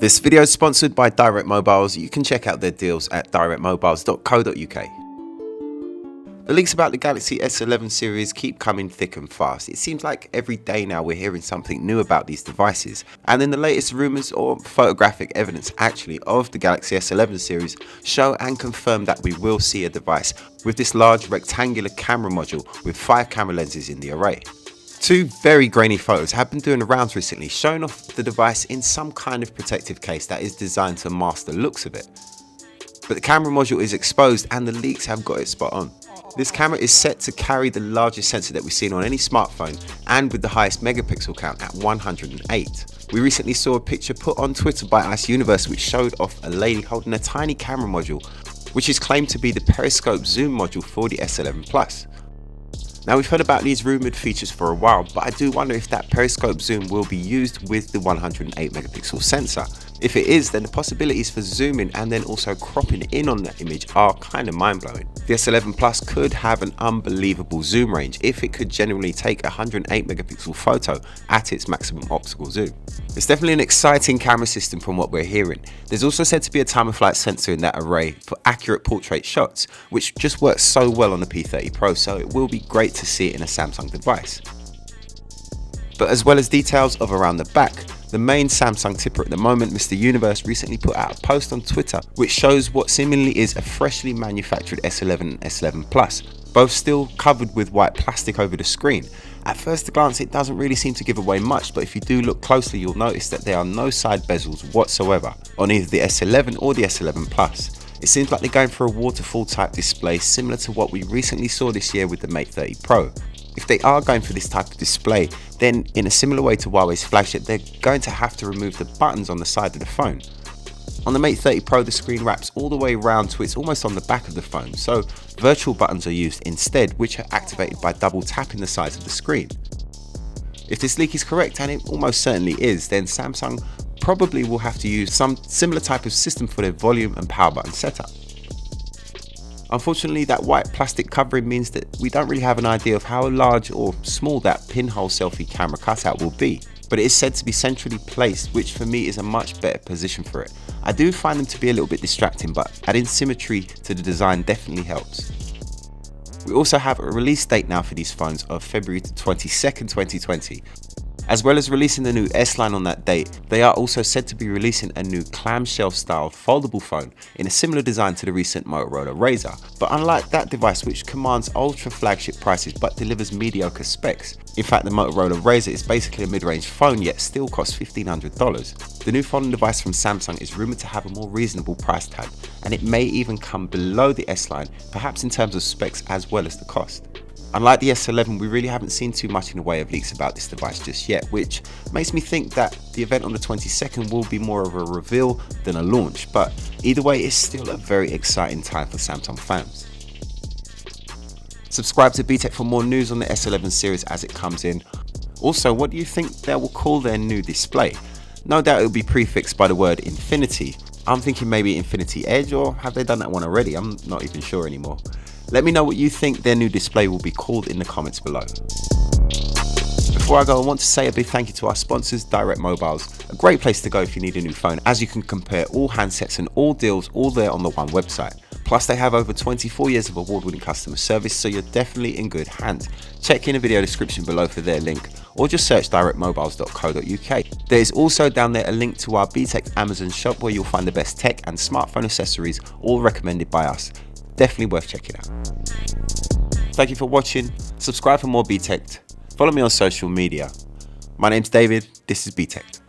This video is sponsored by Direct Mobiles. You can check out their deals at directmobiles.co.uk. The leaks about the Galaxy S11 series keep coming thick and fast. It seems like every day now we're hearing something new about these devices. And then the latest rumours or photographic evidence actually of the Galaxy S11 series show and confirm that we will see a device with this large rectangular camera module with 5 camera lenses in the array. 2 very grainy photos have been doing the rounds recently, showing off the device in some kind of protective case that is designed to mask the looks of it. But the camera module is exposed and the leaks have got it spot on. This camera is set to carry the largest sensor that we've seen on any smartphone and with the highest megapixel count at 108. We recently saw a picture put on Twitter by Ice Universe which showed off a lady holding a tiny camera module which is claimed to be the Periscope zoom module for the S11 Plus. Now we've heard about these rumoured features for a while, but I do wonder if that Periscope zoom will be used with the 108 megapixel sensor. If it is, then the possibilities for zooming and then also cropping in on that image are kind of mind-blowing. The S11 Plus could have an unbelievable zoom range if it could genuinely take a 108 megapixel photo at its maximum optical zoom. It's definitely an exciting camera system from what we're hearing. There's also said to be a time-of-flight sensor in that array for accurate portrait shots, which just works so well on the P30 Pro, so it will be great to see it in a Samsung device. But as well as details of around the back, the main Samsung tipper at the moment, Mr. Universe, recently put out a post on Twitter which shows what seemingly is a freshly manufactured S11 and S11 Plus, both still covered with white plastic over the screen. At first glance it doesn't really seem to give away much, but if you do look closely you'll notice that there are no side bezels whatsoever on either the S11 or the S11 Plus. It seems like they're going for a waterfall type display similar to what we recently saw this year with the Mate 30 Pro. If they are going for this type of display, then in a similar way to Huawei's flagship, they're going to have to remove the buttons on the side of the phone. On the Mate 30 Pro, the screen wraps all the way around to it's almost on the back of the phone, so virtual buttons are used instead, which are activated by double tapping the sides of the screen. If this leak is correct, and it almost certainly is, then Samsung probably will have to use some similar type of system for their volume and power button setup. Unfortunately, that white plastic covering means that we don't really have an idea of how large or small that pinhole selfie camera cutout will be, but it is said to be centrally placed, which for me is a much better position for it. I do find them to be a little bit distracting, but adding symmetry to the design definitely helps. We also have a release date now for these phones of February 22nd, 2020. As well as releasing the new S line on that date, they are also said to be releasing a new clamshell style foldable phone in a similar design to the recent Motorola Razr. But unlike that device which commands ultra flagship prices but delivers mediocre specs, in fact the Motorola Razr is basically a mid-range phone yet still costs $1,500. The new folding device from Samsung is rumoured to have a more reasonable price tag, and it may even come below the S line, perhaps in terms of specs as well as the cost. Unlike the S11, we really haven't seen too much in the way of leaks about this device just yet, which makes me think that the event on the 22nd will be more of a reveal than a launch, but either way it's still a very exciting time for Samsung fans. Subscribe to Btekt for more news on the S11 series as it comes in. Also, what do you think they will call their new display? No doubt it will be prefixed by the word Infinity. I'm thinking maybe Infinity Edge, or have they done that one already? I'm not even sure anymore. Let me know what you think their new display will be called in the comments below. Before I go, I want to say a big thank you to our sponsors, Direct Mobiles, a great place to go if you need a new phone, as you can compare all handsets and all deals all there on the one website. Plus they have over 24 years of award-winning customer service, so you're definitely in good hands. Check in the video description below for their link, or just search directmobiles.co.uk. There is also down there a link to our Btekt Amazon shop where you'll find the best tech and smartphone accessories, all recommended by us. Definitely worth checking out. Thank you for watching. Subscribe for more Btekt. Follow me on social media. My name's David. This is Btekt.